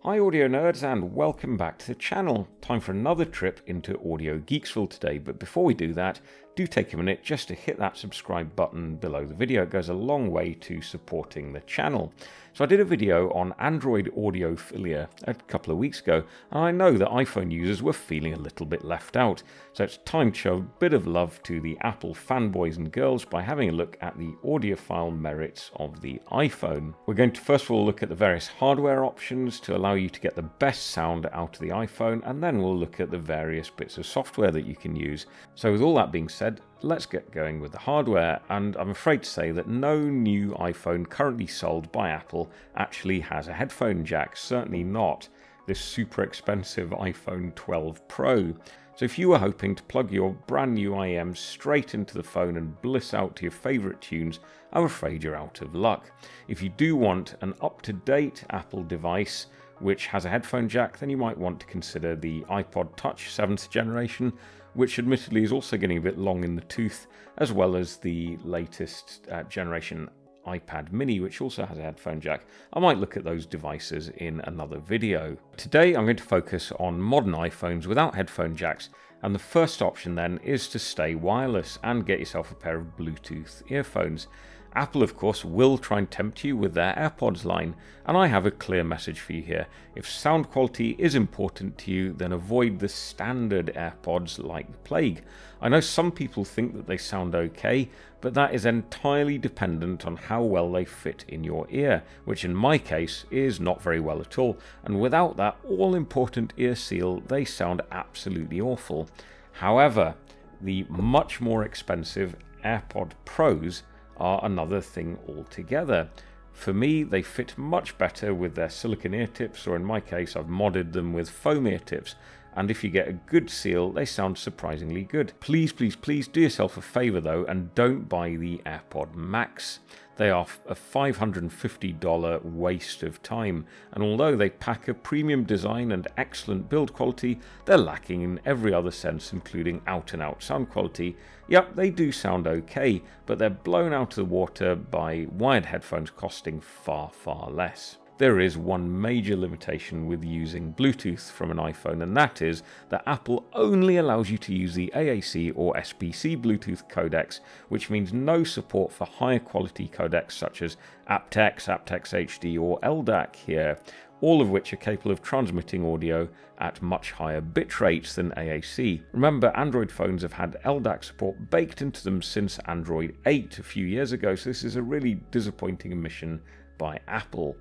Hi audio nerds and welcome back to the channel. Time for another trip into Audio Geeksville today, but before we do that, do take a minute just to hit that subscribe button below the video. It goes a long way to supporting the channel. So I did a video on Android audiophilia a couple of weeks ago, and I know that iPhone users were feeling a little bit left out. So it's time to show a bit of love to the Apple fanboys and girls by having a look at the audiophile merits of the iPhone. We're going to first of all look at the various hardware options to allow you to get the best sound out of the iPhone, and then we'll look at the various bits of software that you can use. So with all that being said, let's get going with the hardware, and I'm afraid to say that no new iPhone currently sold by Apple actually has a headphone jack, certainly not this super expensive iPhone 12 Pro. So if you were hoping to plug your brand new IM straight into the phone and bliss out to your favourite tunes, I'm afraid you're out of luck. If you do want an up-to-date Apple device which has a headphone jack, then you might want to consider the iPod Touch 7th generation, which admittedly is also getting a bit long in the tooth, as well as the latest generation iPad mini, which also has a headphone jack. I might look at those devices in another video. Today I'm going to focus on modern iPhones without headphone jacks, and the first option then is to stay wireless and get yourself a pair of Bluetooth earphones. Apple, of course, will try and tempt you with their AirPods line, and I have a clear message for you here. If sound quality is important to you, then avoid the standard AirPods like the plague. I know some people think that they sound okay, but that is entirely dependent on how well they fit in your ear, which in my case is not very well at all, and without that all-important ear seal, they sound absolutely awful. However, the much more expensive AirPod Pros are another thing altogether. For me, they fit much better with their silicone ear tips, or in my case I've modded them with foam ear tips, and if you get a good seal, they sound surprisingly good. Please do yourself a favour though, and don't buy the AirPod Max. They are a $550 waste of time, and although they pack a premium design and excellent build quality, they're lacking in every other sense, including out-and-out sound quality. Yep, they do sound okay, but they're blown out of the water by wired headphones costing far less. There is one major limitation with using Bluetooth from an iPhone, and that is that Apple only allows you to use the AAC or SBC Bluetooth codecs, which means no support for higher quality codecs such as aptX, aptX HD or LDAC here, all of which are capable of transmitting audio at much higher bit rates than AAC. Remember, Android phones have had LDAC support baked into them since Android 8 a few years ago, so this is a really disappointing omission by Apple.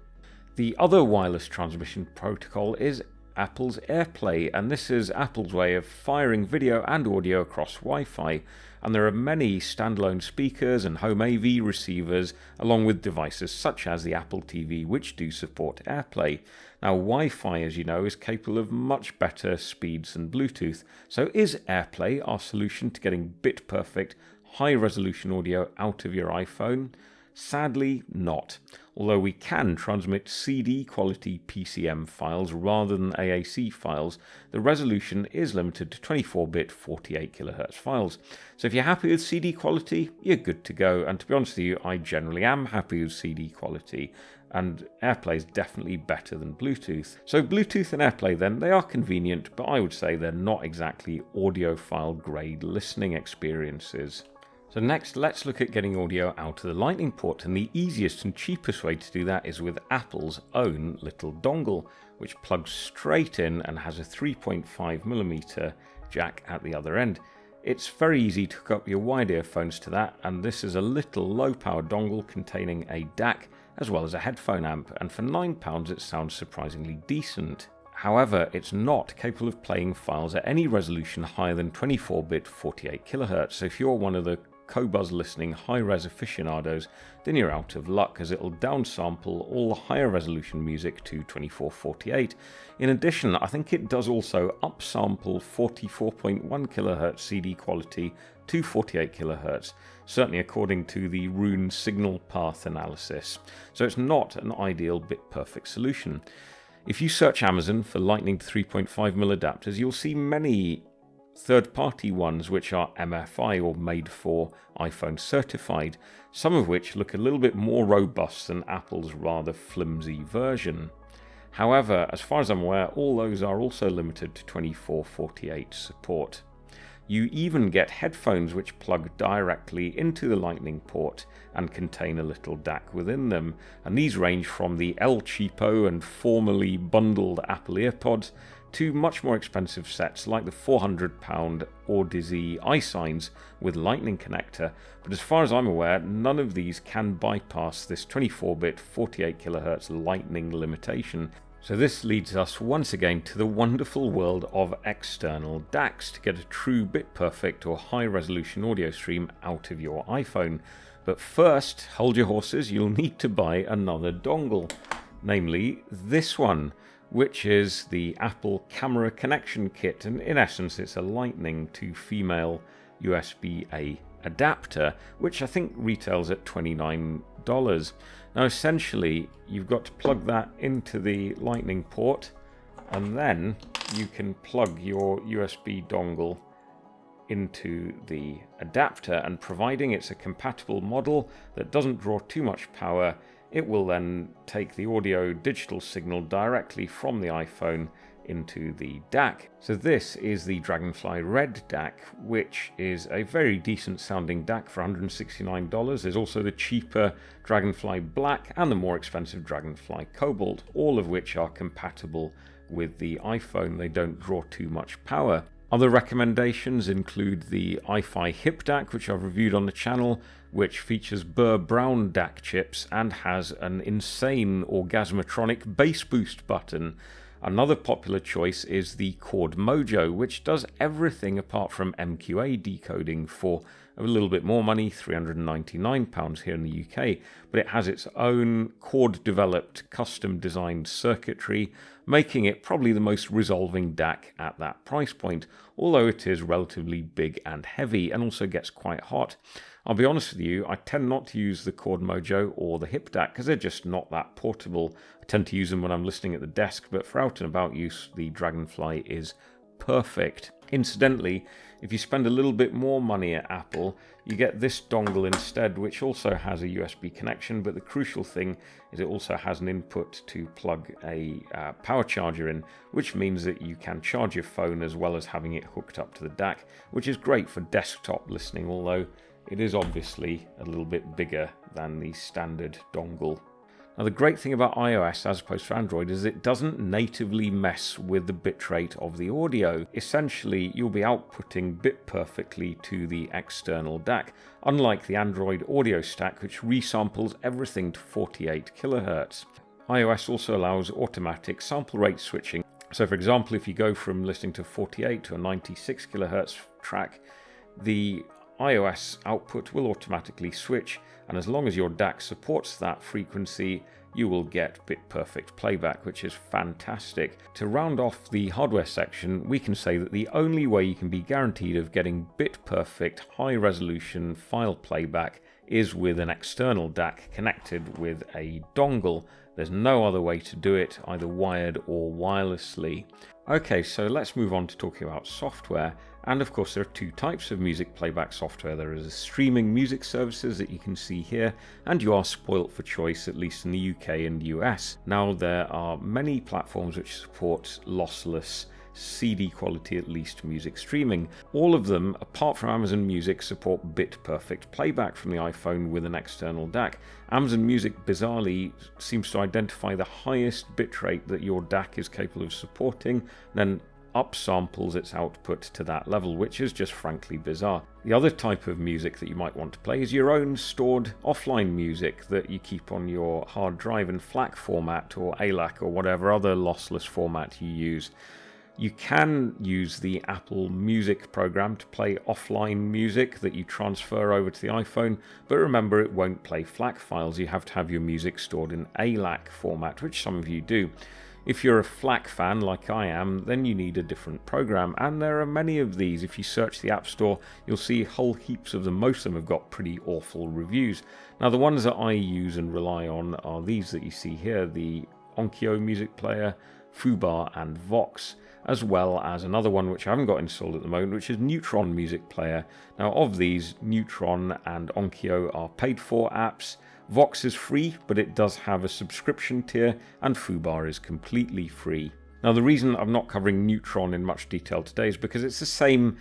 The other wireless transmission protocol is Apple's AirPlay, and this is Apple's way of firing video and audio across Wi-Fi, and there are many standalone speakers and home AV receivers along with devices such as the Apple TV which do support AirPlay. Now Wi-Fi, as you know, is capable of much better speeds than Bluetooth, so is AirPlay our solution to getting bit perfect high resolution audio out of your iPhone? Sadly not, although we can transmit CD quality PCM files rather than AAC files. The resolution is limited to 24-bit 48 kHz files. So if you're happy with CD quality, you're good to go, and to be honest with you, I generally am happy with CD quality, and AirPlay is definitely better than Bluetooth. So Bluetooth and AirPlay then, they are convenient, but I would say they're not exactly audiophile grade listening experiences. So next, let's look at getting audio out of the Lightning port, and the easiest and cheapest way to do that is with Apple's own little dongle, which plugs straight in and has a 3.5mm jack at the other end. It's very easy to hook up your wired earphones to that, and this is a little low-power dongle containing a DAC as well as a headphone amp, and for £9 it sounds surprisingly decent. However, it's not capable of playing files at any resolution higher than 24-bit 48 kHz, so if you're one of the Cobuzz listening high-res aficionados, then you're out of luck, as it'll downsample all the higher resolution music to 2448. In addition, I think it does also upsample 44.1 kHz CD quality to 48 kHz, certainly according to the Roon signal path analysis. So it's not an ideal bit-perfect solution. If you search Amazon for Lightning to 3.5mm adapters, you'll see many third-party ones which are MFI or made for iPhone certified, some of which look a little bit more robust than Apple's rather flimsy version. However, as far as I'm aware, all those are also limited to 24/48 support. You even get headphones which plug directly into the Lightning port and contain a little DAC within them, and these range from the El Cheapo and formerly bundled Apple EarPods to much more expensive sets like the £400 Audisi iSigns with Lightning connector, but as far as I'm aware, none of these can bypass this 24-bit 48kHz Lightning limitation. So this leads us once again to the wonderful world of external DACs to get a true bit-perfect or high-resolution audio stream out of your iPhone. But first, hold your horses, you'll need to buy another dongle, namely this one, which is the Apple Camera Connection Kit, and in essence it's a Lightning to female USB-A adapter, which I think retails at $29. Now essentially you've got to plug that into the Lightning port, and then you can plug your USB dongle into the adapter, and providing it's a compatible model that doesn't draw too much power, it will then take the audio digital signal directly from the iPhone into the DAC. So this is the Dragonfly Red DAC, which is a very decent sounding DAC for $169. There's also the cheaper Dragonfly Black and the more expensive Dragonfly Cobalt, all of which are compatible with the iPhone. They don't draw too much power. Other recommendations include the iFi Hip DAC, which I've reviewed on the channel, which features Burr Brown DAC chips and has an insane orgasmatronic bass boost button. Another popular choice is the Chord Mojo, which does everything apart from MQA decoding for a little bit more money, £399 here in the UK, but it has its own Chord-developed, custom-designed circuitry, making it probably the most resolving DAC at that price point, although it is relatively big and heavy and also gets quite hot. I'll be honest with you, I tend not to use the Chord Mojo or the Hip DAC because they're just not that portable. I tend to use them when I'm listening at the desk, but for out and about use, the Dragonfly is perfect. Incidentally, if you spend a little bit more money at Apple, you get this dongle instead, which also has a USB connection, but the crucial thing is it also has an input to plug a power charger in, which means that you can charge your phone as well as having it hooked up to the DAC, which is great for desktop listening, although it is obviously a little bit bigger than the standard dongle. Now the great thing about iOS as opposed to Android is it doesn't natively mess with the bitrate of the audio. Essentially, you'll be outputting bit perfectly to the external DAC, unlike the Android audio stack which resamples everything to 48 kHz. iOS also allows automatic sample rate switching. So for example, if you go from listening to 48 to a 96 kHz track, the iOS output will automatically switch, and as long as your DAC supports that frequency, you will get bit-perfect playback, which is fantastic. To round off the hardware section, we can say that the only way you can be guaranteed of getting bit-perfect, high-resolution file playback is with an external DAC connected with a dongle. There's no other way to do it, either wired or wirelessly. Okay, so let's move on to talking about software. And of course there are two types of music playback software. There is streaming music services that you can see here, and you are spoilt for choice, at least in the UK and US. Now there are many platforms which support lossless, CD quality at least music streaming. All of them, apart from Amazon Music, support bit-perfect playback from the iPhone with an external DAC. Amazon Music bizarrely seems to identify the highest bitrate that your DAC is capable of supporting, then upsamples its output to that level, which is just frankly bizarre. The other type of music that you might want to play is your own stored offline music that you keep on your hard drive in FLAC format or ALAC or whatever other lossless format you use. You can use the Apple Music program to play offline music that you transfer over to the iPhone, but remember it won't play FLAC files. You have to have your music stored in ALAC format, which some of you do. If you're a FLAC fan like I am, then you need a different program, and there are many of these. If you search the App Store, you'll see whole heaps of them. Most of them have got pretty awful reviews. Now the ones that I use and rely on are these that you see here, the Onkyo music player, Foobar and Vox, as well as another one which I haven't got installed at the moment, which is Neutron Music Player. Now, of these, Neutron and Onkyo are paid-for apps. Vox is free, but it does have a subscription tier, and Foobar is completely free. Now, the reason I'm not covering Neutron in much detail today is because it's the same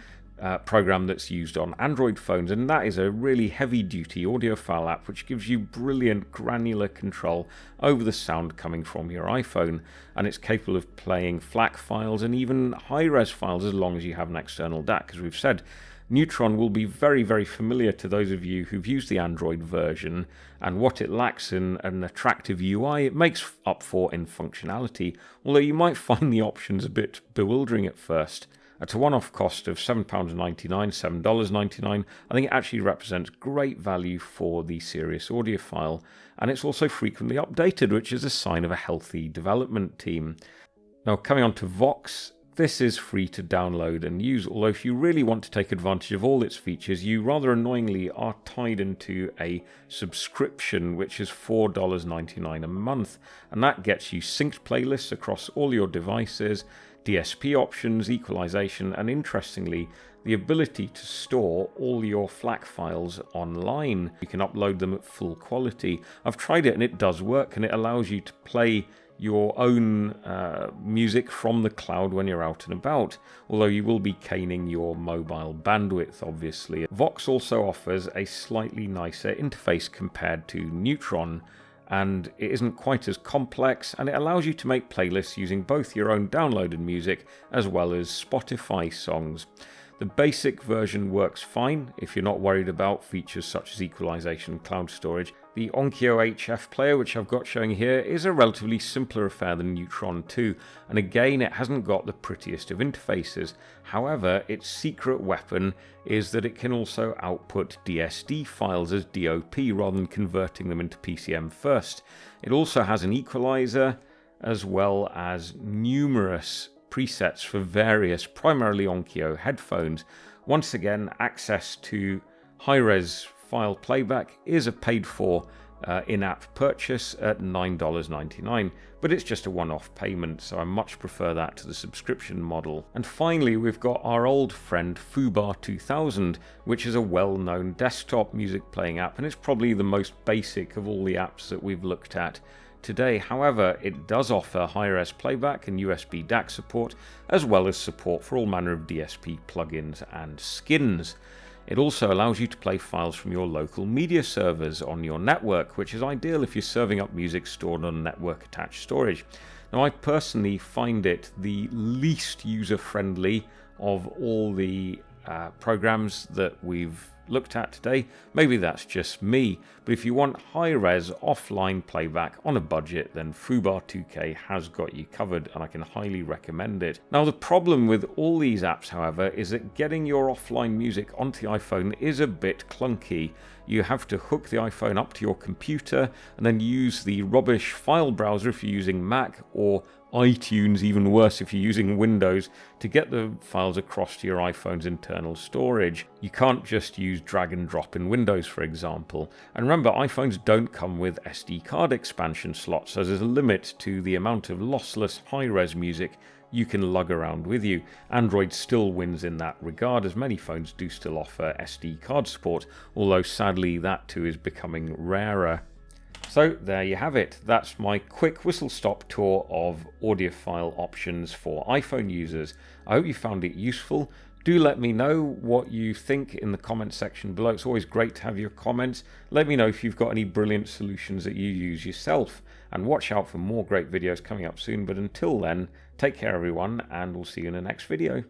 program that's used on Android phones, and that is a really heavy-duty audiophile app which gives you brilliant granular control over the sound coming from your iPhone, and it's capable of playing FLAC files and even high-res files as long as you have an external DAC. As we've said, Neutron will be very, very familiar to those of you who've used the Android version, and what it lacks in an attractive UI, it makes up for in functionality, although you might find the options a bit bewildering at first. At a one-off cost of £7.99, $7.99, I think it actually represents great value for the serious audiophile, and it's also frequently updated, which is a sign of a healthy development team. Now, coming on to Vox, this is free to download and use, although if you really want to take advantage of all its features, you rather annoyingly are tied into a subscription, which is $4.99 a month, and that gets you synced playlists across all your devices, DSP options, equalization, and interestingly, the ability to store all your FLAC files online. You can upload them at full quality. I've tried it and it does work, and it allows you to play your own music from the cloud when you're out and about, although you will be caning your mobile bandwidth, obviously. Vox also offers a slightly nicer interface compared to Neutron, and it isn't quite as complex, and it allows you to make playlists using both your own downloaded music as well as Spotify songs. The basic version works fine if you're not worried about features such as equalization and cloud storage. The Onkyo HF player, which I've got showing here, is a relatively simpler affair than Neutron 2, and again it hasn't got the prettiest of interfaces. However, its secret weapon is that it can also output DSD files as DOP rather than converting them into PCM first. It also has an equalizer as well as numerous presets for various, primarily Onkyo headphones. Once again, access to high-res file playback is a paid-for in-app purchase at $9.99, but it's just a one-off payment, so I much prefer that to the subscription model. And finally, we've got our old friend Foobar 2000, which is a well-known desktop music playing app, and it's probably the most basic of all the apps that we've looked at today. However, it does offer high-res playback and USB DAC support, as well as support for all manner of DSP plugins and skins. It also allows you to play files from your local media servers on your network, which is ideal if you're serving up music stored on network-attached storage. Now, I personally find it the least user-friendly of all the programs that we've looked at today. Maybe that's just me, but if you want high-res offline playback on a budget, then Foobar 2K has got you covered, and I can highly recommend it. Now, the problem with all these apps, however, is that getting your offline music onto the iPhone is a bit clunky. You have to hook the iPhone up to your computer and then use the rubbish file browser if you're using Mac, or iTunes, even worse if you're using Windows, to get the files across to your iPhone's internal storage. You can't just use drag and drop in Windows, for example. And remember, iPhones don't come with SD card expansion slots, so there's a limit to the amount of lossless high-res music you can lug around with you. Android still wins in that regard, as many phones do still offer SD card support, although sadly that too is becoming rarer. So there you have it. That's my quick whistle-stop tour of audiophile options for iPhone users. I hope you found it useful. Do let me know what you think in the comment section below. It's always great to have your comments. Let me know if you've got any brilliant solutions that you use yourself. And watch out for more great videos coming up soon. But until then, take care everyone, and we'll see you in the next video.